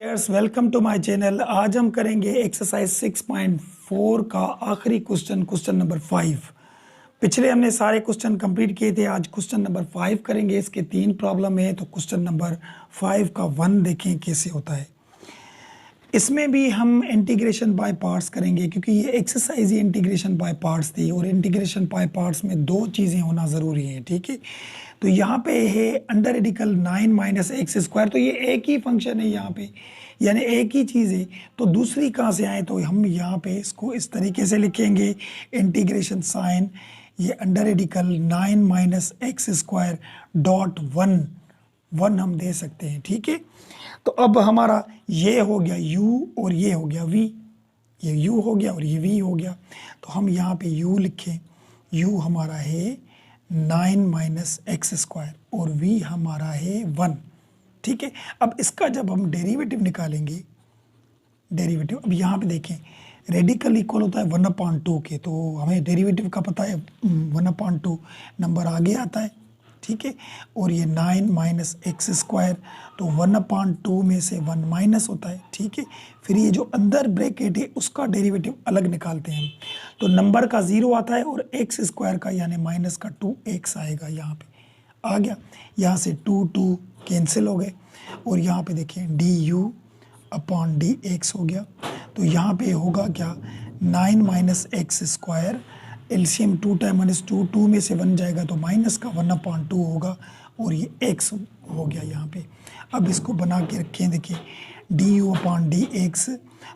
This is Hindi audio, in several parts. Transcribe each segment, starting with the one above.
Yes, welcome to my channel. आज हम करेंगे एक्सरसाइज 6.4 का आखिरी क्वेश्चन नंबर 5। पिछले हमने सारे क्वेश्चन कंप्लीट किए थे। आज क्वेश्चन नंबर 5 करेंगे। इसके 3 प्रॉब्लम है, तो क्वेश्चन नंबर 5 का 1 देखें कैसे होता है। इसमें भी हम इंटीग्रेशन बाय पार्ट्स करेंगे, क्योंकि ये exercise he integration by parts थी, और इंटीग्रेशन बाय पार्ट्स में 2 चीज़ें होना ज़रूरी है। ठीक है, तो यहाँ पे है under radical 9 minus x square, तो ये एक ही फंक्शन है यहाँ पे, यानी एक ही चीज़ है। तो दूसरी कहाँ से आए, तो हम यहाँ पे इसको इस तरीके से लिखेंगे, इंटीग्रेशन साइन ये under radical 9 minus x square dot 1 हम दे सकते हैं। ठीक है, तो अब हमारा ये हो गया u और ये हो गया v, ये u हो गया और ये v हो गया। तो हम यहाँ पे u लिखें, u हमारा है 9 माइनस एक्स स्क्वायर और v हमारा है 1। ठीक है, अब इसका जब हम डेरिवेटिव निकालेंगे, डेरिवेटिव अब यहाँ पे देखें, रेडिकल इक्वल होता है 1/2 के, तो हमें डेरिवेटिव का पता है 1/2 नंबर आगे आता है। ठीक है, और ये 9 माइनस एक्स स्क्वायर, तो 1/2 में से 1 माइनस होता है। ठीक है, फिर ये जो अंदर ब्रैकेट है उसका डेरिवेटिव अलग निकालते हैं हम, तो नंबर का 0 आता है और एक्स स्क्वायर का यानी माइनस का 2x आएगा। यहाँ पे आ गया, यहाँ से 2 कैंसिल हो गए, और यहाँ पे देखें du अपॉन dx हो गया। तो यहाँ पे होगा क्या, 9 minus x square, LCM 2 time minus 2 में से 1 जाएगा तो माइनस का 1/2 होगा, और ये x हो गया यहाँ पे। अब इसको बना के रखें, देखिए du अपॉन dx,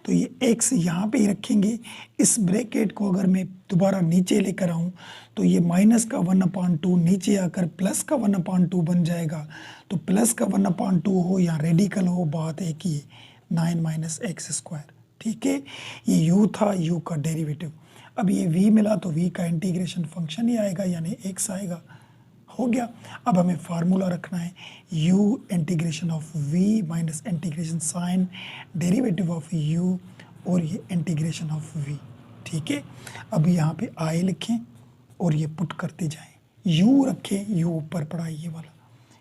तो ये x यहाँ पे ही रखेंगे। इस ब्रैकेट को अगर मैं दोबारा नीचे लेकर आऊँ तो ये माइनस का 1/2 नीचे आकर प्लस का 1/2 बन जाएगा। तो प्लस का 1/2 हो या रेडिकल हो, बात एक ही है, 9 माइनस एक्स स्क्वायर। ठीक है, ये u था, u का डेरिवेटिव। अब ये v मिला तो v का इंटीग्रेशन फंक्शन ही आएगा, यानी x आएगा। हो गया, अब हमें फार्मूला रखना है u integration of v minus integration sign derivative of u, और ये इंटीग्रेशन ऑफ v। ठीक है, अब यहाँ पे i लिखें और ये पुट करते जाएं, u रखें, u ऊपर पड़ा है ये वाला,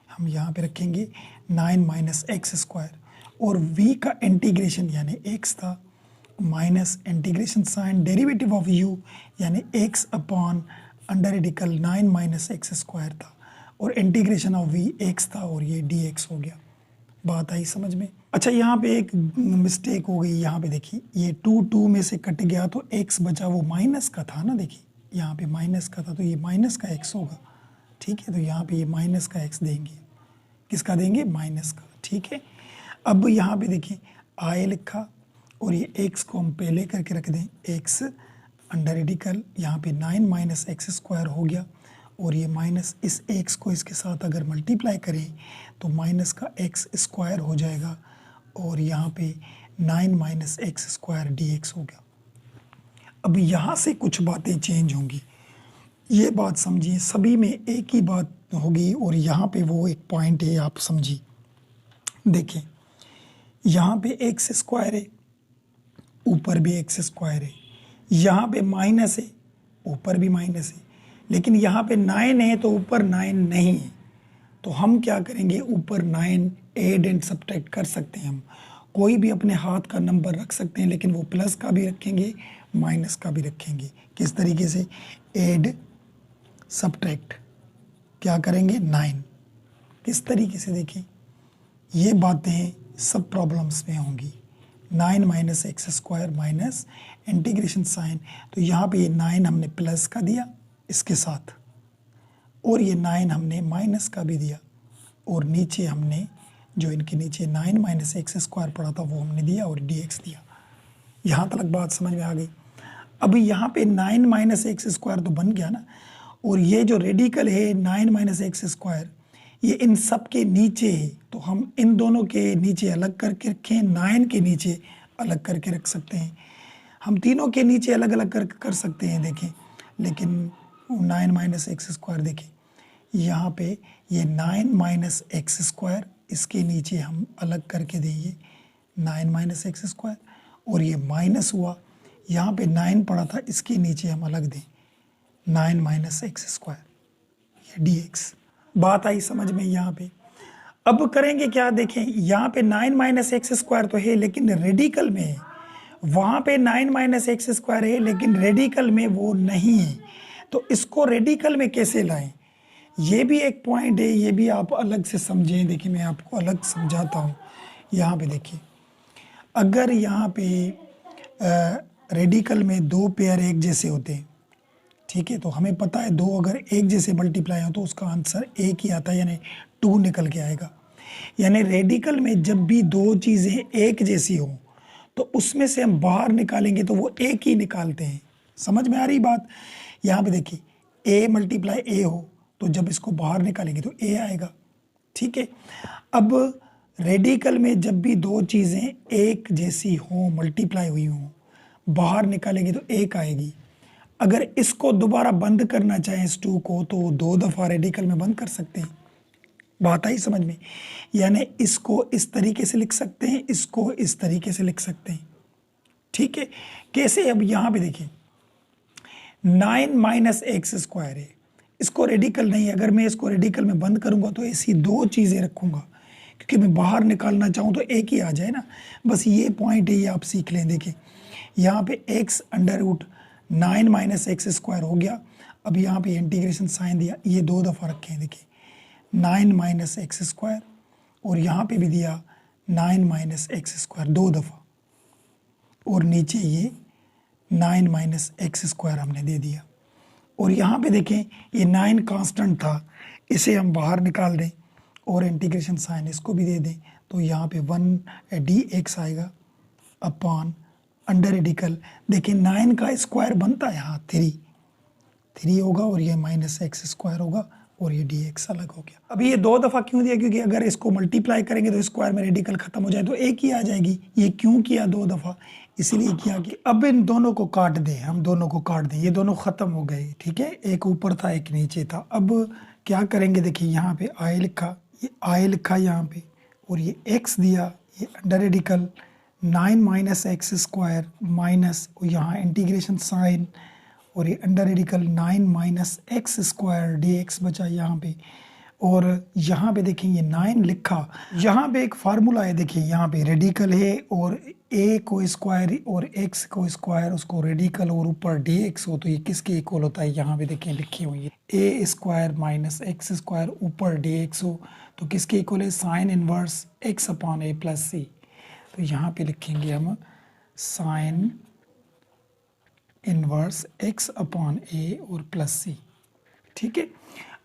हम यहाँ पे रखेंगे 9 माइनस एक्स स्क्वायर, और v का इंटीग्रेशन यानी x था, minus integration sign derivative of u यानी x upon under radical 9 minus x square था, और इंटीग्रेशन ऑफ v x था, और ये dx हो गया। बात आई समझ में। अच्छा, यहाँ पे एक मिस्टेक हो गई, यहाँ पे देखिए ये 2 में से कट गया तो x बचा, वो माइनस का था ना, देखिए यहाँ पे माइनस का था, तो ये माइनस का x होगा। ठीक है, तो यहाँ पे ये माइनस का x देंगे, किसका देंगे, माइनस का। ठीक है, अब यहाँ पे देखिए i लिखा, और ये x को हम पहले करके रख दें, x अंडर रेडिकल यहाँ पे 9 माइनस एक्स स्क्वायर हो गया, और ये माइनस इस x को इसके साथ अगर मल्टीप्लाई करें तो माइनस का x स्क्वायर हो जाएगा, और यहाँ पे 9 माइनस एक्स स्क्वायर dx हो गया। अब यहाँ से कुछ बातें चेंज होंगी, ये बात समझिए, सभी में एक ही बात होगी, और यहाँ पे वो एक पॉइंट है, आप समझिए। देखें यहाँ पे एक्स स्क्वायर है, ऊपर भी एक्स स्क्वायर है, यहाँ पे माइनस है, ऊपर भी माइनस है, लेकिन यहाँ पे 9 है तो ऊपर 9 नहीं है। तो हम क्या करेंगे, ऊपर 9 ऐड एंड सब्ट्रैक्ट कर सकते हैं हम, कोई भी अपने हाथ का नंबर रख सकते हैं, लेकिन वो प्लस का भी रखेंगे, माइनस का भी रखेंगे। किस तरीके से, ऐड सब्ट्रैक्ट क्या करेंगे, 9। किस तरीके से, देखें ये बातें सब प्रॉब्लम्स में होंगी। 9 minus x square minus integration sign, तो यहाँ पे ये 9 हमने प्लस का दिया इसके साथ, और ये 9 हमने माइनस का भी दिया, और नीचे हमने जो इनके नीचे 9 माइनस एक्स स्क्वायर पड़ा था वो हमने दिया, और dx दिया। यहाँ तक बात समझ में आ गई। अभी यहाँ पे 9 माइनस एक्स स्क्वायर तो बन गया ना, और ये जो रेडिकल है 9 माइनस एक्स स्क्वायर, ये इन सब के नीचे है, तो हम इन दोनों के नीचे अलग करके रखें, 9 के नीचे अलग करके रख सकते हैं, हम तीनों के नीचे अलग अलग कर सकते हैं, देखें। लेकिन 9 माइनस एक्स स्क्वायर, देखें यहाँ पे ये 9 माइनस एक्स स्क्वायर, इसके नीचे हम अलग करके देंगे 9 माइनस एक्स स्क्वायर, और ये माइनस हुआ, यहाँ पे 9 पड़ा था, इसके नीचे हम अलग दें 9 माइनस एक्स स्क्वायर, ये dx। बात आई समझ में यहाँ पे। अब करेंगे क्या, देखें यहाँ पे 9 माइनस एक्स स्क्वायर तो है लेकिन रेडिकल में है, वहाँ पे 9 माइनस एक्स स्क्वायर है लेकिन रेडिकल में वो नहीं है। तो इसको रेडिकल में कैसे लाएं, ये भी एक पॉइंट है, ये भी आप अलग से समझें। देखिए मैं आपको अलग समझाता हूँ। यहाँ पे देखिए, अगर यहाँ पे रेडिकल में दो पेयर एक जैसे होते हैं, ठीक है, तो हमें पता है दो अगर एक जैसे मल्टीप्लाई हो तो उसका आंसर एक ही आता है, यानी 2 निकल के आएगा। यानी रेडिकल में जब भी दो चीज़ें एक जैसी हो तो उसमें से हम बाहर निकालेंगे तो वो एक ही निकालते हैं। समझ में आ रही बात। यहाँ पे देखिए ए मल्टीप्लाई ए हो तो जब इसको बाहर निकालेंगे तो ए आएगा, ठीक है। अब रेडिकल में जब भी दो चीज़ें एक जैसी हो, मल्टीप्लाई हुई हो, बाहर निकालेंगे तो एक आएगी। अगर इसको दोबारा बंद करना चाहें इस 2 को तो 2 दफ़ा रेडिकल में बंद कर सकते हैं। बात आई समझ में। यानी इसको इस तरीके से लिख सकते हैं, इसको इस तरीके से लिख सकते हैं, ठीक है। कैसे, अब यहाँ पे देखिए 9 माइनस एक्स स्क्वायर है, इसको रेडिकल नहीं, अगर मैं इसको रेडिकल में बंद करूंगा तो ऐसी दो चीज़ें रखूंगा, क्योंकि मैं बाहर निकालना चाहूँ तो एक ही आ जाए ना। बस ये पॉइंट है, ये आप सीख लें। देखिए यहाँ पे x under root 9 minus x square हो गया। अब यहाँ पे इंटीग्रेशन साइन दिया, ये 2 दफ़ा रखे हैं। देखिए 9 माइनस एक्स स्क्वायर, और यहाँ पे भी दिया 9 माइनस एक्स स्क्वायर 2 दफ़ा, और नीचे ये 9 माइनस एक्स स्क्वायर हमने दे दिया। और यहाँ पे देखें ये 9 कांस्टेंट था, इसे हम बाहर निकाल दें और इंटीग्रेशन साइन इसको भी दे दें, तो यहाँ पे 1 डी एक्स आएगा अपॉन अंडर रेडिकल। देखिए 9 का स्क्वायर बनता है यहाँ 3 होगा, और ये माइनस एक्स स्क्वायर होगा, और ये डी एक्स अलग हो गया। अभी ये 2 दफ़ा क्यों दिया, क्योंकि अगर इसको मल्टीप्लाई करेंगे तो स्क्वायर में रेडिकल खत्म हो जाए तो एक ही आ जाएगी। ये क्यों किया 2 दफ़ा, इसीलिए किया कि अब इन दोनों को काट दें, हम दोनों को काट दें, ये दोनों ख़त्म हो गए, ठीक है। एक ऊपर था एक नीचे था। अब क्या करेंगे, देखिए यहाँ पे आई लिखा, ये आई लिखा यहाँ पे, और ये एक्स दिया, ये under radical 9 minus x square minus, और यहाँ इंटीग्रेशन साइन, और ये under radical 9 minus x square D x बचा यहाँ पे। और यहाँ पे देखें ये 9 लिखा, यहाँ पे एक फार्मूला है, देखिए यहाँ पे रेडिकल है और a को स्क्वायर और x को स्क्वायर, उसको रेडिकल और ऊपर dx हो तो ये किसके इक्वल होता है, यहाँ पे देखें लिखी हुई है a square minus x square ऊपर dx हो तो किसके इक्वल है, sign inverse x upon a plus c। तो यहाँ पे लिखेंगे हम sign inverse x upon a और प्लस c, ठीक है।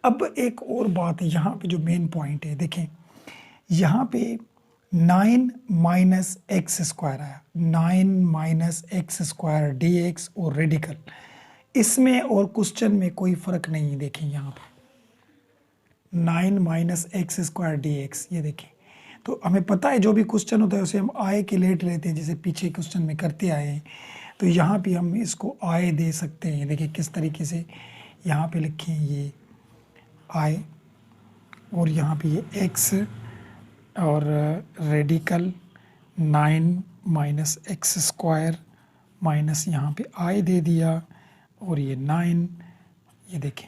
अब एक और बात है यहाँ पे जो मेन पॉइंट है, देखें यहाँ पे 9 माइनस एक्स स्क्वायर आया, 9 minus x square D x और रेडिकल, इसमें और क्वेश्चन में कोई फ़र्क नहीं है। देखें यहाँ पे 9 minus x square D x, ये देखें, तो हमें पता है जो भी क्वेश्चन होता है उसे हम आए के लेट लेते हैं, जैसे पीछे क्वेश्चन में करते आए हैं। तो यहाँ पे हम इसको आए दे सकते हैं। देखिए किस तरीके से यहाँ पे लिखें, ये आए और यहाँ पे ये एक्स और radical 9 minus x square minus यहाँ पे आई दे दिया, और ये 9, ये देखें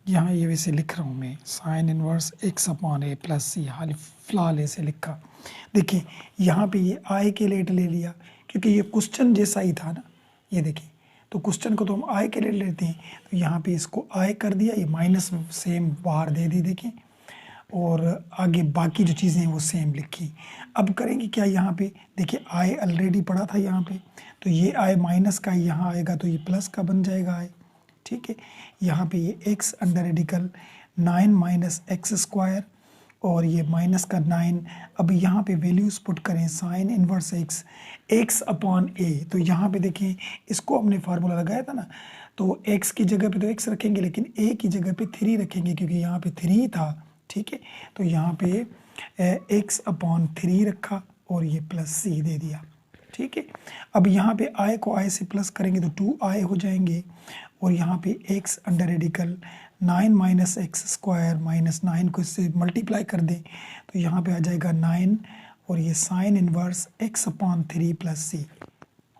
यहाँ ये वैसे लिख रहा हूँ मैं साइन इनवर्स एक्स अपॉन ए प्लस सी, हाल फिलहाल ऐसे लिखा। देखिए यहाँ पे ये आई के लेट ले लिया क्योंकि ये क्वेश्चन जैसा ही था ना, ये देखिए, तो क्वेश्चन को तो हम आई के लेट लेते हैं, तो यहाँ पे इसको आई कर दिया, ये माइनस सेम बाहर दे दी, देखिए, और आगे बाकी जो चीज़ें हैं वो सेम लिखी। अब करेंगे क्या, यहाँ पे देखिए आई ऑलरेडी पड़ा था यहाँ पे, तो ये आई माइनस का यहाँ आएगा तो ये प्लस का बन जाएगा आई, ठीक है। यहाँ पे ये x under radical 9 minus x square और ये माइनस का 9। अब यहाँ पे वैल्यूज़ पुट करें, sine inverse x x upon A, तो यहाँ पे देखें इसको हमने फार्मूला लगाया था ना, तो एक्स की जगह पे तो एक्स रखेंगे लेकिन ए की जगह पे 3 रखेंगे क्योंकि यहाँ पे 3 था, ठीक है। तो यहाँ पे एक्स अपॉन 3 रखा और ये प्लस सी दे दिया, ठीक है। अब यहाँ पे आई को आई से प्लस करेंगे तो 2i हो जाएंगे, और यहाँ पे x under radical 9 minus x square minus 9 को इससे मल्टीप्लाई कर दें तो यहाँ पे आ जाएगा 9, और ये sine inverse x upon 3 plus C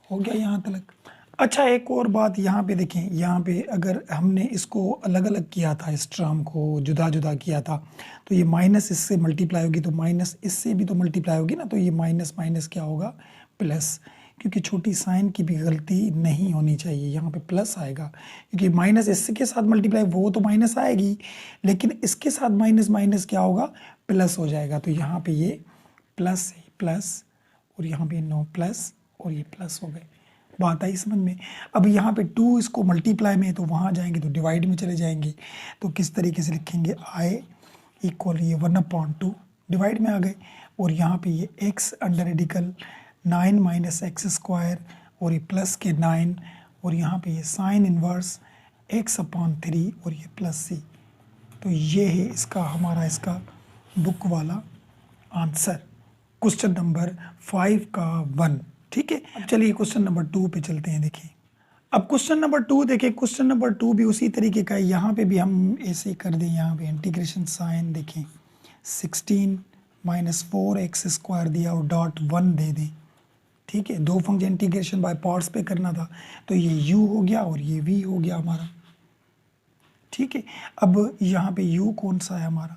हो गया यहाँ तक। अच्छा, एक और बात यहाँ पे देखें, यहाँ पे अगर हमने इसको अलग अलग किया था, इस टर्म को जुदा जुदा किया था, तो ये माइनस इससे मल्टीप्लाई होगी, तो माइनस इससे भी तो मल्टीप्लाई होगी ना, तो ये माइनस माइनस क्या होगा, प्लस। क्योंकि छोटी साइन की भी गलती नहीं होनी चाहिए, यहाँ पे प्लस आएगा, क्योंकि माइनस इसके साथ मल्टीप्लाई, वो तो माइनस आएगी, लेकिन इसके साथ माइनस माइनस क्या होगा, प्लस हो जाएगा। तो यहाँ पे ये प्लस प्लस, और यहाँ पे नो प्लस, और ये प्लस हो गए। बात आई समझ में। अब यहाँ पे 2 इसको मल्टीप्लाई में, तो वहाँ जाएंगे तो डिवाइड में चले जाएंगे, तो किस तरीके से लिखेंगे, आई इक्वल ये 1/2 डिवाइड में आ गए, और यहाँ पे ये x under radical 9 minus x square, और ये प्लस के 9, और यहाँ पे ये साइन इनवर्स x/3, और ये प्लस सी। तो ये है इसका हमारा इसका बुक वाला आंसर, क्वेश्चन नंबर 5 का 1। ठीक है, अब चलिए क्वेश्चन नंबर 2 पे चलते हैं। देखिए, अब क्वेश्चन नंबर 2 देखिए, क्वेश्चन नंबर 2 भी उसी तरीके का है। यहाँ पे भी हम ऐसे ही कर दें, यहाँ पे इंटीग्रेशन साइन देखें, 16 माइनस 4x स्क्वायर दिया और डॉट 1 दे दें। ठीक है, 2 फंक्शन इंटीग्रेशन बाय पार्ट्स पे करना था, तो ये u हो गया और ये v हो गया हमारा। ठीक है, अब यहाँ पे u कौन सा है हमारा,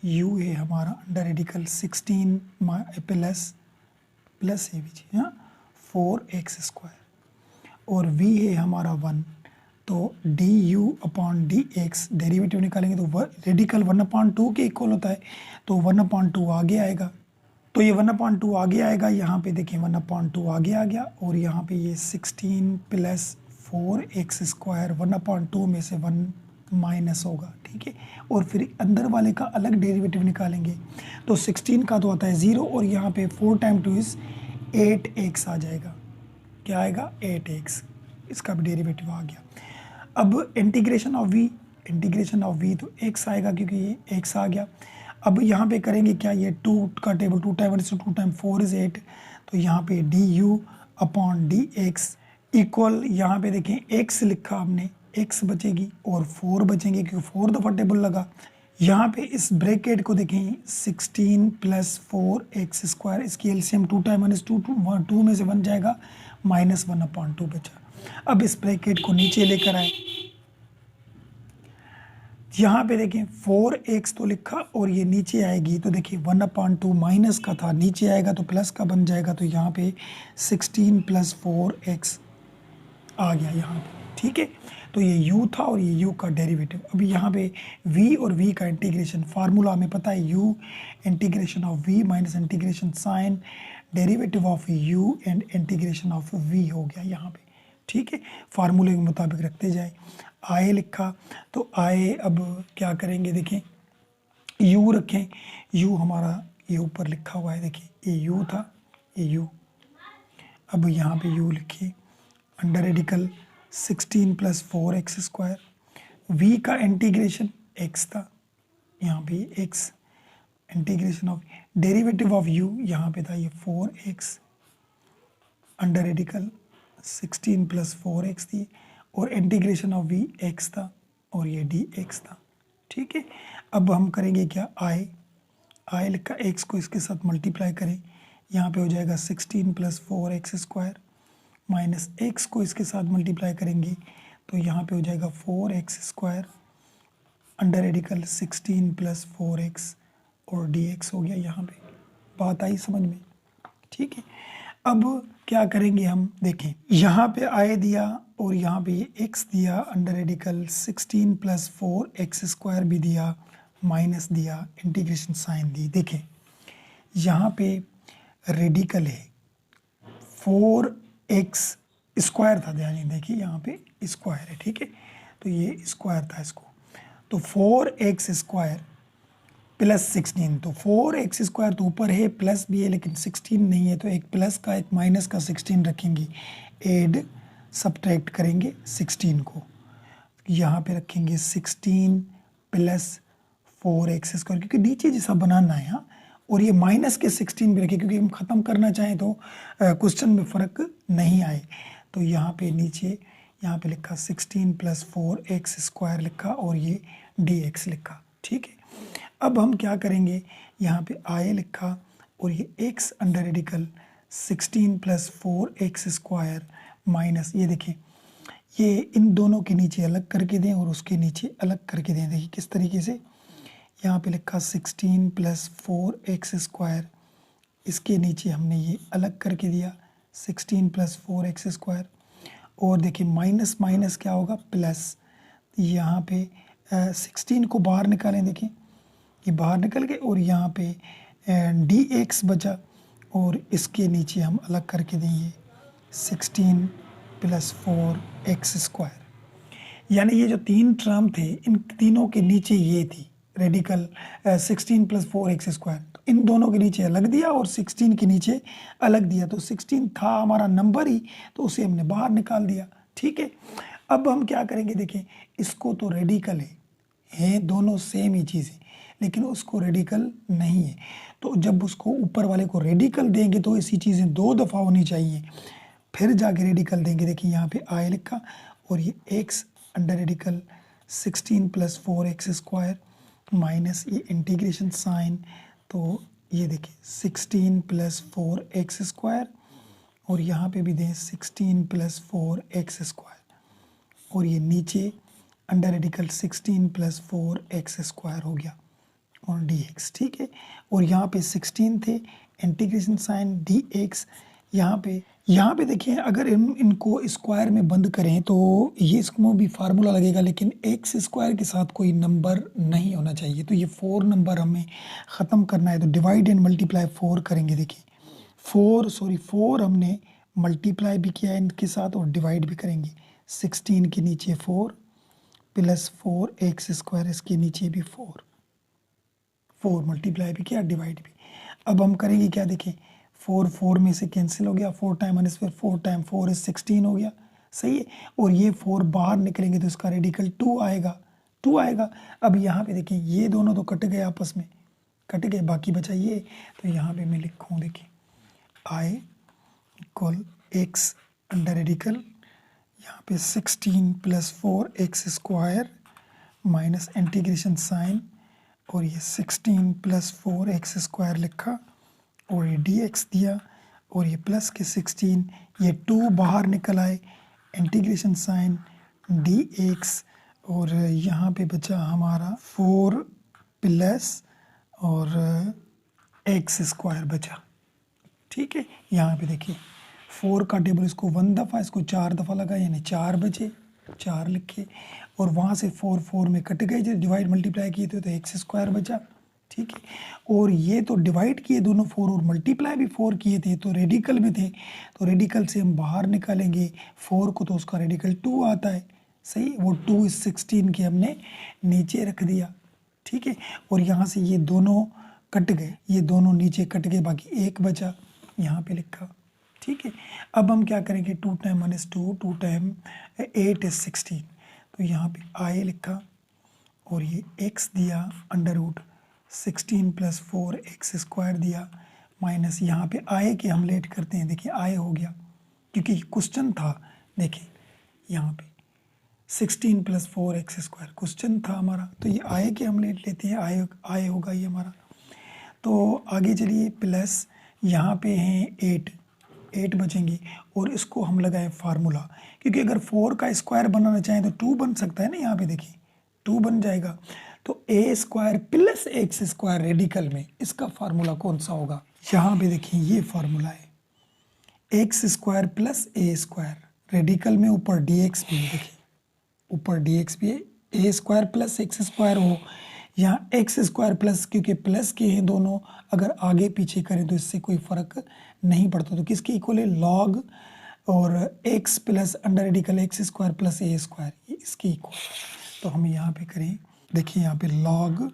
u है हमारा अंडर रेडिकल 16 प्लस है भी, हाँ 4x स्क्वायर, और v है हमारा 1, तो du/dx डेरिवेटिव निकालेंगे तो रेडिकल 1/2 के इक्वल होता है, तो 1/2 आगे आएगा, तो ये 1/2 आगे आएगा। यहाँ पे देखें 1/2 आगे आ गया, और यहाँ पे ये 16 प्लस 4x स्क्वायर 1/2 में से 1 माइनस होगा। ठीक है, और फिर अंदर वाले का अलग डेरिवेटिव निकालेंगे, तो 16 का तो आता है 0, और यहाँ पे 4 टाइम 2 इज 8x आ जाएगा। क्या आएगा, 8x, इसका भी डेरिवेटिव आ गया। अब इंटीग्रेशन ऑफ v तो x आएगा, क्योंकि ये x आ गया। अब यहाँ पे करेंगे क्या, ये 2 का टेबल 2 टाइम 1 2 टाइम 4 इज 8, तो यहाँ पे du/dx इक्वल, यहाँ पे देखें x लिखा हमने, x बचेगी और 4 बचेंगे, क्योंकि 4 दफ़ा टेबल लगा। यहाँ पे इस ब्रैकेट को देखें, 16 प्लस 4x स्क्वायर, इसकी एलसीएम 2 टाइम 1 2 में से 1 जाएगा, माइनस 1/2 बचा। अब इस ब्रैकेट को नीचे लेकर आए, यहाँ पे देखें 4x तो लिखा और ये नीचे आएगी, तो देखिए 1/2 माइनस का था, नीचे आएगा तो प्लस का बन जाएगा, तो यहाँ पे 16 प्लस 4x आ गया यहाँ पे। ठीक है, तो ये u था और ये u का डेरिवेटिव। अभी यहाँ पे v और v का इंटीग्रेशन, फार्मूला हमें पता है, u integration of v minus integration sign derivative of u and integration of v हो गया यहाँ पे। ठीक है, फार्मूले के मुताबिक रखते जाए। आए लिखा, तो आए अब क्या करेंगे, देखें u रखें, u हमारा ये ऊपर लिखा हुआ है, देखिए ये u था, ये u। अब यहाँ पे u लिखिए, under radical 16 plus 4x square, v का इंटीग्रेशन x था, यहाँ पे x integration of derivative of u यहाँ पे था, ये 4x under radical 16 plus 4x थी, और इंटीग्रेशन ऑफ v x था, और ये dx था। ठीक है, अब हम करेंगे क्या, आई लिखा, x को इसके साथ मल्टीप्लाई करें, यहाँ पे हो जाएगा 16 plus 4x square, minus x को इसके साथ मल्टीप्लाई करेंगे, तो यहाँ पे हो जाएगा 4x square under radical 16 plus 4x, और dx हो गया यहाँ पे। बात आई समझ में। ठीक है, अब क्या करेंगे हम, देखें यहाँ पे आए दिया और यहाँ पे ये x दिया, under radical 16 plus 4x square भी दिया, माइनस दिया, इंटीग्रेशन साइन दी। देखें यहाँ पे रेडिकल है, 4x स्क्वायर था, ध्यान देखिए यहाँ पे स्क्वायर है। ठीक है, तो ये स्क्वायर था इसको, तो 4x स्क्वायर प्लस 16, तो 4x स्क्वायर तो ऊपर है, प्लस भी है, लेकिन 16 नहीं है, तो एक प्लस का एक माइनस का 16 रखेंगे, एड सब्ट्रैक्ट करेंगे 16 को, यहाँ पे रखेंगे 16 प्लस 4x स्क्वायर, क्योंकि नीचे जैसा बनाना है, हाँ, और ये माइनस के 16 भी रखें, क्योंकि हम ख़त्म करना चाहें तो क्वेश्चन में फ़र्क नहीं आए। तो यहाँ पे नीचे यहाँ पे लिखा 16 प्लस 4x स्क्वायर लिखा, और ये dx लिखा। ठीक है, अब हम क्या करेंगे, यहाँ पे आए लिखा, और ये x under radical 16 plus 4x square minus ये देखें, ये इन दोनों के नीचे अलग करके दें और उसके नीचे अलग करके दें। देखिए किस तरीके से, यहाँ पे लिखा 16 + 4x², इसके नीचे हमने ये अलग करके दिया 16 + 4x²। और देखिए माइनस माइनस क्या होगा, प्लस। यहाँ पे 16 को बाहर निकालें, देखिए ये बाहर निकल गए और यहाँ पे dx बचा और इसके नीचे हम अलग करके देंगे 16 + 4x²। यानी ये जो तीन टर्म थे, इन तीनों के नीचे ये थी रेडिकल 16 + 4x²। तो इन दोनों के नीचे अलग दिया और 16 के नीचे अलग दिया, तो 16 था हमारा नंबर ही, तो उसे हमने बाहर निकाल दिया। ठीक है, अब हम क्या करेंगे, देखिए इसको तो रेडिकल है दोनों सेम ही चीज़ है, लेकिन उसको रेडिकल नहीं है। तो जब उसको ऊपर वाले को रेडिकल देंगे तो ऐसी चीज़ें 2 दफ़ा होनी चाहिए, फिर जाके रेडिकल देंगे। देखिए यहाँ पे आई लिखा और ये x under radical 16 + 4x² minus ये इंटीग्रेशन साइन, तो ये देखिए 16 + 4x² और यहाँ पे भी दें 16 + 4x² और ये नीचे अंडर रेडिकल 16 + 4x² हो गया और dx। ठीक है, और यहाँ पे 16 थे, इंटीग्रेशन साइन dx। यहाँ पे देखिए अगर इनको स्क्वायर में बंद करें तो ये इसको भी फार्मूला लगेगा, लेकिन x² के साथ कोई नंबर नहीं होना चाहिए। तो ये 4 नंबर हमें ख़त्म करना है, तो डिवाइड एंड मल्टीप्लाई 4 करेंगे। देखिए 4 हमने मल्टीप्लाई भी किया है इनके साथ और डिवाइड भी करेंगे। 16 के नीचे 4 + 4x², इसके नीचे भी 4 मल्टीप्लाई भी किया, डिवाइड भी। अब हम करेंगे क्या, देखिए 4 में से कैंसिल हो गया, 4 टाइम 4 टाइम 4 = 16 हो गया, सही है। और ये 4 बाहर निकलेंगे तो इसका रेडिकल 2 आएगा। अब यहाँ पे देखिए ये दोनों तो कट गए, आपस में कट गए, बाकी बचा ये। तो यहाँ पे मैं लिखूँ, देखिए I = x अंडर रेडिकल, यहाँ पे 16 + 4x² माइनस इंटीग्रेशन साइन और ये 16 + 4x² लिखा और ये dx दिया और ये प्लस के 16, ये 2 बाहर निकल आए, इंटीग्रेशन साइन dx और यहाँ पे बचा हमारा 4 प्लस और x² बचा। ठीक है, यहाँ पे देखिए 4 का टेबल, इसको 1 दफ़ा, इसको 4 दफ़ा लगा, यानी 4 बचे, 4 लिखे और वहाँ से 4 में कट गए, जो डिवाइड मल्टीप्लाई किए थे तो x² बचा। ठीक है, और ये तो डिवाइड किए दोनों 4 और मल्टीप्लाई भी 4 किए थे, तो रेडिकल में थे, तो रेडिकल से हम बाहर निकालेंगे 4 को, तो उसका रेडिकल 2 आता है, सही। वो 2 इस 16 के हमने नीचे रख दिया। ठीक है, और यहाँ से ये दोनों कट गए, ये दोनों नीचे कट गए, बाकी 1 बचा, यहाँ पे लिखा। ठीक है, अब हम क्या करेंगे, 2 टाइम 1 = 2, 2 टाइम 8 = 16, तो यहाँ पे I लिखा और ये x दिया अंडर रूट 16 + 4x² दिया, माइनस यहाँ पे I के हम लेट करते हैं। देखिए I हो गया, क्योंकि क्वेश्चन था, देखिए यहाँ पे 16 + 4x² क्वेश्चन था हमारा, तो ये I के हम लेट लेते हैं, I होगा ये हमारा। तो आगे चलिए, प्लस यहाँ पे हैं 8 बचेंगे और इसको हम लगाएं फार्मूला, क्योंकि अगर 4 का स्क्वायर बनाना चाहें तो 2 बन सकता है ना, यहाँ पे देखिए 2 बन जाएगा। तो a² + x² रेडिकल में इसका फार्मूला कौन सा होगा, यहाँ पे देखिए ये फार्मूला है, x² + a² रेडिकल में ऊपर dx भी है, देखिए ऊपर dx भी है, a² + x² हो, यहाँ x² प्लस, क्योंकि प्लस के हैं दोनों, अगर आगे पीछे करें तो इससे कोई फ़र्क नहीं पड़ता। तो किसके इक्वल है, लॉग और x + under radical x² + a², ये इसके इक्वल। तो हम यहाँ पे करें, देखिए यहाँ पे लॉग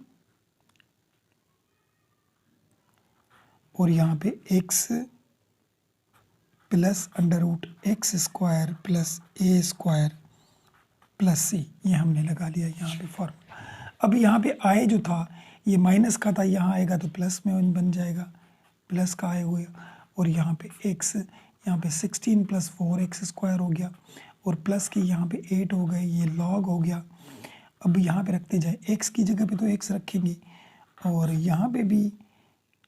और यहाँ पे x + under root x² + a² + c, ये हमने लगा लिया यहाँ पे फॉर्मूला। अब यहाँ पे I जो था ये माइनस का था, यहाँ आएगा तो प्लस में बन जाएगा, प्लस का I हुआ, और यहाँ पे x, यहाँ पे 16 + 4x² हो गया और प्लस के यहाँ पे 8 हो गए, ये लॉग हो गया। अब यहाँ पे रखते जाए, x की जगह पे तो x रखेंगे और यहाँ पे भी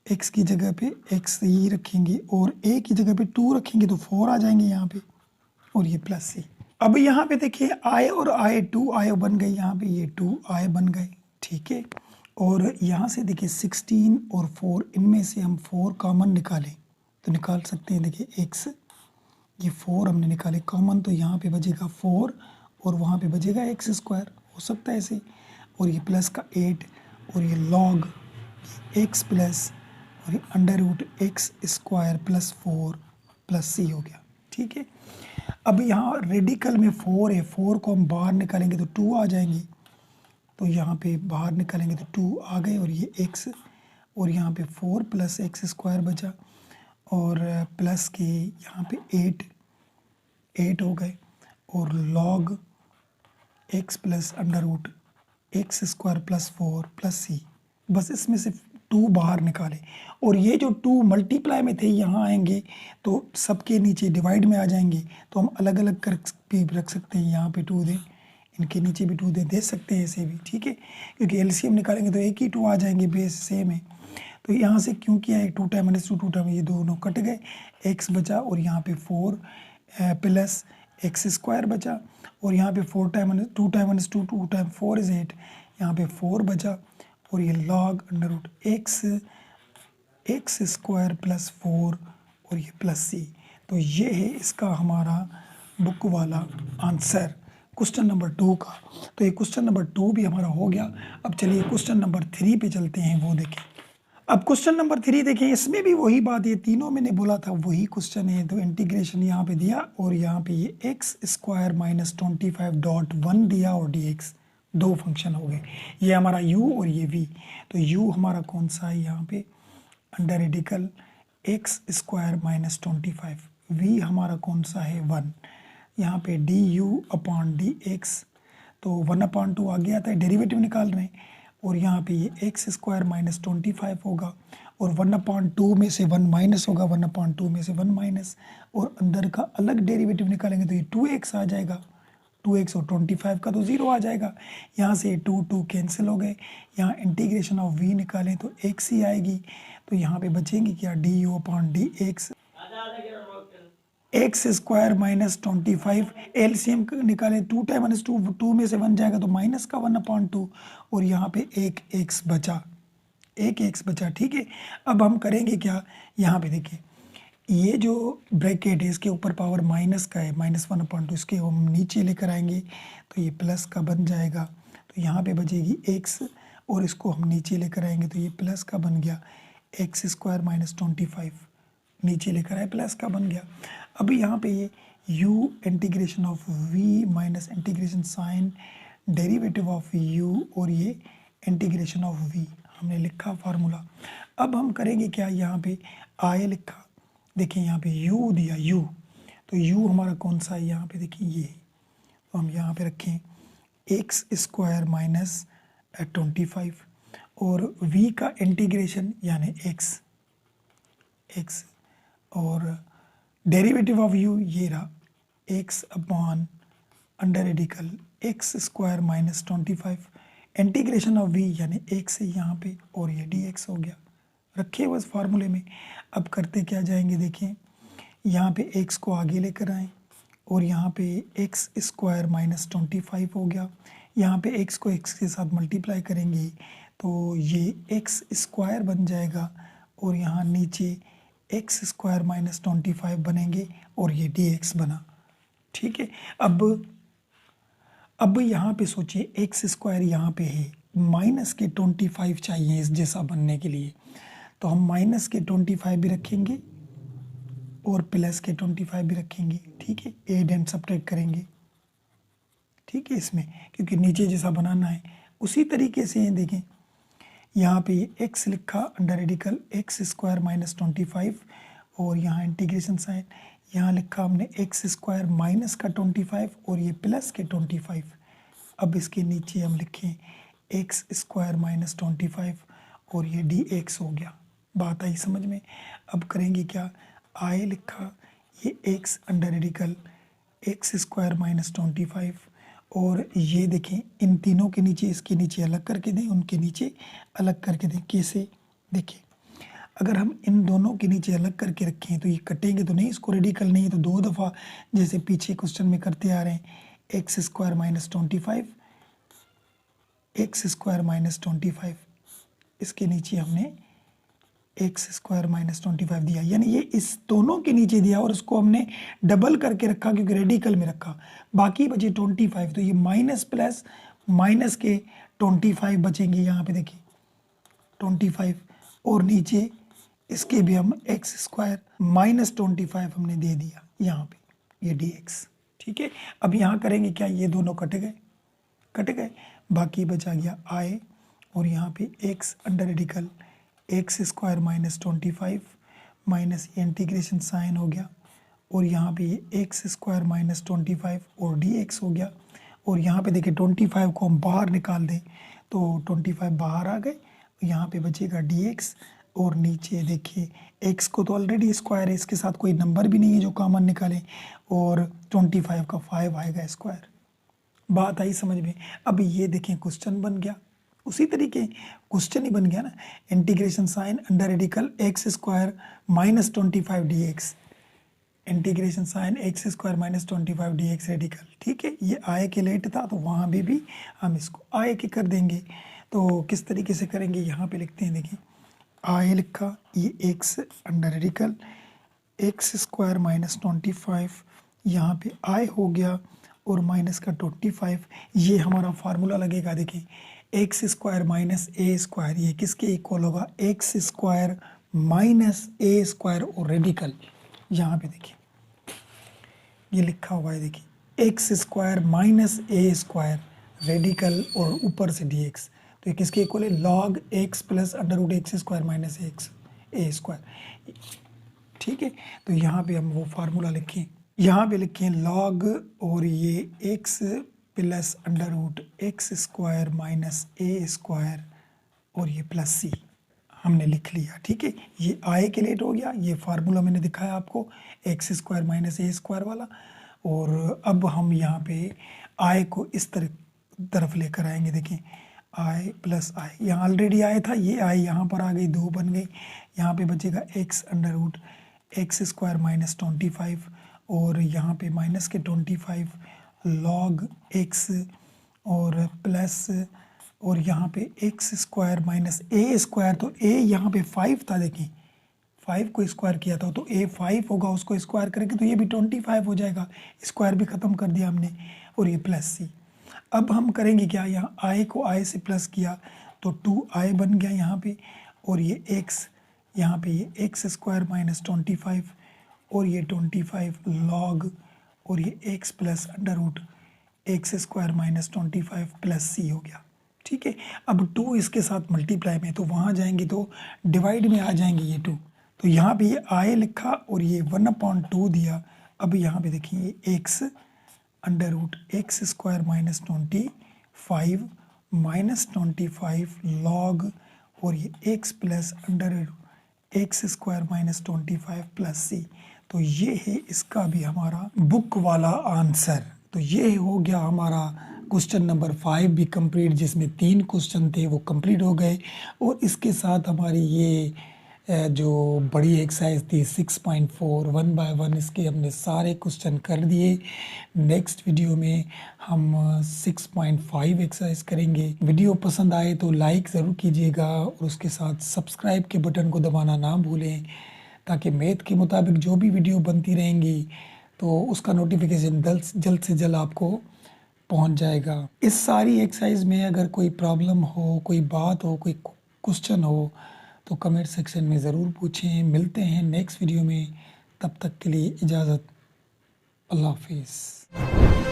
x की जगह पे x ही रखेंगे और a की जगह पे 2 रखेंगे तो 4 आ जाएंगे यहाँ पे, और ये प्लस सी। अब यहाँ पे देखिए आई और आई 2 आई बन गए, यहाँ पे ये 2 आई बन गए, ठीक है। और यहाँ से देखिए 16 और 4, इनमें से हम 4 कॉमन निकालें तो निकाल सकते हैं। देखिए एक्स, ये 4 हमने निकाले कॉमन, तो यहाँ पे बचेगा 4 और वहाँ पे बचेगा एक्स स्क्वायर, हो सकता है ऐसे। और ये प्लस का 8 और ये लॉग एक्स प्लस और ये under root x square plus 4 plus C हो गया, ठीक है। अब यहाँ रेडिकल में 4 है, 4 को हम बाहर निकालेंगे तो 2 आ जाएंगे, तो यहाँ पे बाहर निकालेंगे तो 2 आ गए और ये x, और यहाँ पे 4 प्लस एक्स स्क्वायर बचा और प्लस के यहाँ पे 8 हो गए और log x plus under root x square plus 4 plus C. बस इसमें से 2 बाहर निकाले और ये जो 2 मल्टीप्लाई में थे यहाँ आएंगे तो सबके नीचे डिवाइड में आ जाएंगे, तो हम अलग अलग कर भी रख सकते हैं। यहाँ पे 2 दें, इनके नीचे भी 2 दे सकते हैं ऐसे भी, ठीक है, क्योंकि एलसीएम निकालेंगे तो एक ही 2 आ जाएंगे, बेस सेम है। तो यहाँ से क्यों किया है 2 टाइम -2 2 टाइम, ये दोनों कट गए, एक्स बचा और यहाँ पे 4 प्लस एक्स स्क्वायर बचा और यहाँ पे 4 टाइम 2 टाइम -2 2 टाइम 4 इज 8, यहाँ पे 4 बचा और ये log under root x square plus 4 और ये प्लस सी। तो ये है इसका हमारा बुक वाला आंसर क्वेश्चन नंबर 2 का। तो ये क्वेश्चन नंबर 2 भी हमारा हो गया। अब चलिए क्वेश्चन नंबर 3 पे चलते हैं, वो देखें। अब क्वेश्चन नंबर 3 देखें, इसमें भी वही बात, ये तीनों मैंने बोला था वही क्वेश्चन है। तो इंटीग्रेशन यहाँ पे दिया और यहाँ पे ये एक्स स्क्वायर माइनस 25.1 दिया और डी एक्स, 2 फंक्शन हो गए, ये हमारा u और ये v। तो u हमारा कौन सा है यहाँ पे, under radical x square minus 25, v हमारा कौन सा है 1, यहाँ पे D you upon D x, तो 1/2 आगे आता है, डेरिवेटिव निकाल रहे हैं। और यहाँ पे ये एक्स स्क्वायर माइनस 25 होगा और 1/2 में से 1 माइनस होगा, 1/2 में से 1 माइनस, और अंदर का अलग डेरिवेटिव निकालेंगे तो ये 2x आ जाएगा, 2x और 25 का तो 0 आ जाएगा। यहाँ से 2 कैंसिल हो गए, यहाँ इंटीग्रेशन ऑफ v निकालें तो x ही आएगी, तो यहाँ पे बचेंगे क्या, D you upon D x, x square minus 25, LCM निकालें 2 टाइम -2 2 में से 1 जाएगा तो माइनस का 1/2 और यहाँ पे एक एक्स बचा, ठीक है। अब हम करेंगे क्या, यहाँ पे देखिए ये जो ब्रैकेट है इसके ऊपर पावर माइनस का है, -1/2, इसके हम नीचे लेकर आएंगे तो ये प्लस का बन जाएगा, तो यहाँ पे बचेगी एक्स और इसको हम नीचे लेकर आएंगे तो ये प्लस का बन गया, एक्स स्क्वायर माइनस 25 नीचे लेकर आए प्लस का बन गया। अब यहाँ पे ये u integration of v minus integration sign derivative of u और ये इंटीग्रेशन ऑफ v हमने लिखा फार्मूला। अब हम करेंगे क्या, यहाँ पे i लिखा, देखिए यहाँ पे u दिया u, तो u हमारा कौन सा है, यहाँ पे देखिए ये, तो हम यहाँ पे रखें एक्स स्क्वायर माइनस 25 और v का इंटीग्रेशन यानी x और डेरिवेटिव ऑफ u ये रहा x upon under radical x square minus 25, integration of v यानी x है यहाँ पे और ये dx हो गया, रखे बस फार्मूले में। अब करते क्या जाएंगे, देखें यहाँ पे x को आगे लेकर आएँ और यहाँ पे एक्स स्क्वायर माइनस 25 हो गया, यहाँ पे x को x के साथ मल्टीप्लाई करेंगे तो ये एक्स स्क्वायर बन जाएगा और यहाँ नीचे एक्स स्क्वायर माइनस 25 बनेंगे और ये dx बना, ठीक है। अब यहाँ पे सोचिए एक्स स्क्वायर यहाँ पे है, माइनस के 25 चाहिए इस जैसा बनने के लिए, तो हम माइनस के 25 भी रखेंगे और प्लस के 25 भी रखेंगे, ठीक है, एड एंड सब्ट्रैक्ट करेंगे, ठीक है इसमें, क्योंकि नीचे जैसा बनाना है उसी तरीके से है। देखें यहाँ पे x लिखा under radical x square minus 25 और यहाँ इंटीग्रेशन साइन, यहाँ लिखा हमने एक्स स्क्वायर माइनस का 25 और ये प्लस के 25। अब इसके नीचे हम लिखें एक्स स्क्वायर माइनस 25 और ये dx हो गया, बात आई समझ में। अब करेंगे क्या, i लिखा, ये x under radical x square minus 25 और ये देखें इन तीनों के नीचे, इसके नीचे अलग करके दें, उनके नीचे अलग करके दें, कैसे, देखिए अगर हम इन दोनों के नीचे अलग करके रखें तो ये कटेंगे तो नहीं, इसको रेडिकल नहीं है तो 2 दफ़ा जैसे पीछे क्वेश्चन में करते आ रहे हैं, x square minus 25, x square minus 25, इसके नीचे हमने एक्स स्क्वायर माइनस 25 दिया, यानी ये इस दोनों के नीचे दिया और इसको हमने डबल करके रखा क्योंकि रेडिकल में रखा, बाकी बचे 25, तो ये माइनस प्लस माइनस के 25 बचेंगे यहाँ पे देखिए 25, और नीचे इसके भी हम एक्स स्क्वायर माइनस 25 हमने दे दिया यहाँ पे, ये dx। ठीक है, अब यहाँ करेंगे क्या, ये दोनों कट गए, बाकी बचा गया i, और यहाँ पे x under radical x square minus 25 minus ये इंटीग्रेशन साइन हो गया, और यहाँ पे ये एक्स स्क्वायर माइनस 25 और dx हो गया, और यहाँ पे देखिए 25 को हम बाहर निकाल दें तो 25 बाहर आ गए, यहाँ पे बचेगा dx, और नीचे देखिए x को तो ऑलरेडी स्क्वायर है, इसके साथ कोई नंबर भी नहीं है जो कॉमन निकालें, और 25 का 5 आएगा स्क्वायर। बात आई समझ में। अब ये देखें क्वेश्चन बन गया, उसी तरीके क्वेश्चन ही बन गया ना, integration sine under radical x square minus 25 dx, integration sine x square minus 25 dx radical. ठीक है, ये आय के लेट था तो वहाँ भी हम इसको आय के कर देंगे। तो किस तरीके से करेंगे, यहाँ पे लिखते हैं, देखिए आय लिखा, ये x under radical x square minus 25, यहाँ पे आय हो गया और माइनस का 25, ये हमारा फार्मूला लगेगा। देखिए x square minus A square, ये किसके इक्वल होगा, x square minus A square और रेडिकल, यहाँ पे देखिए ये लिखा हुआ है, देखिए x square minus A square radical और ऊपर से dx, तो ये किसके इक्वल है, log x plus under root x square minus x A square. ठीक है, तो यहाँ पे हम वो फार्मूला लिखें, यहाँ पे लिखें लॉग और ये x plus under root x square minus A square और ये प्लस सी हमने लिख लिया। ठीक है, ये आय के लेट हो गया, ये फार्मूला मैंने दिखाया आपको x square minus A square वाला, और अब हम यहाँ पे आय को इस तरफ लेकर आएंगे। देखें आई प्लस आई, यहाँ ऑलरेडी आया था, ये आई यहाँ पर आ गई, 2 बन गई, यहाँ पे बचेगा x under root x square minus 25, और यहाँ पे माइनस के 25 लॉग एक्स और प्लस, और यहाँ पे x square minus A square, तो ए यहाँ पे 5 था, देखिए 5 को स्क्वायर किया था तो ए 5 होगा, उसको स्क्वायर करेंगे तो ये भी 25 हो जाएगा, स्क्वायर भी ख़त्म कर दिया हमने, और ये प्लस सी। अब हम करेंगे क्या, यहाँ आई को आई से प्लस किया तो 2i बन गया यहाँ पे, और ये x यहाँ पे ये एक्स स्क्वायर माइनस 25 और ये 25 लॉग और ये x plus under root x square minus 25 plus C हो गया। ठीक है, अब 2 इसके साथ मल्टीप्लाई में, तो वहाँ जाएंगे तो डिवाइड में आ जाएंगे ये 2, तो यहाँ पे ये i लिखा और ये 1/2 दिया। अब यहाँ पे देखिए ये x under root x square minus 25 minus 25 log और ये x plus under root x square minus 25 plus C, तो ये है इसका भी हमारा बुक वाला आंसर। तो ये हो गया हमारा क्वेश्चन नंबर 5 भी कंप्लीट, जिसमें 3 क्वेश्चन थे वो कंप्लीट हो गए, और इसके साथ हमारी ये जो बड़ी एक्सरसाइज थी 6.4 1 बाय 1, इसके हमने सारे क्वेश्चन कर दिए। नेक्स्ट वीडियो में हम 6.5 एक्सरसाइज करेंगे। वीडियो पसंद आए तो लाइक ज़रूर कीजिएगा और उसके साथ सब्सक्राइब के बटन को दबाना ना भूलें, ताकि मैथ के मुताबिक जो भी वीडियो बनती रहेंगी तो उसका नोटिफिकेशन जल्द से जल्द आपको पहुंच जाएगा। इस सारी एक्सरसाइज में अगर कोई प्रॉब्लम हो, कोई बात हो, कोई क्वेश्चन हो तो कमेंट सेक्शन में ज़रूर पूछें। मिलते हैं नेक्स्ट वीडियो में, तब तक के लिए इजाज़त, अल्लाह हाफिज़।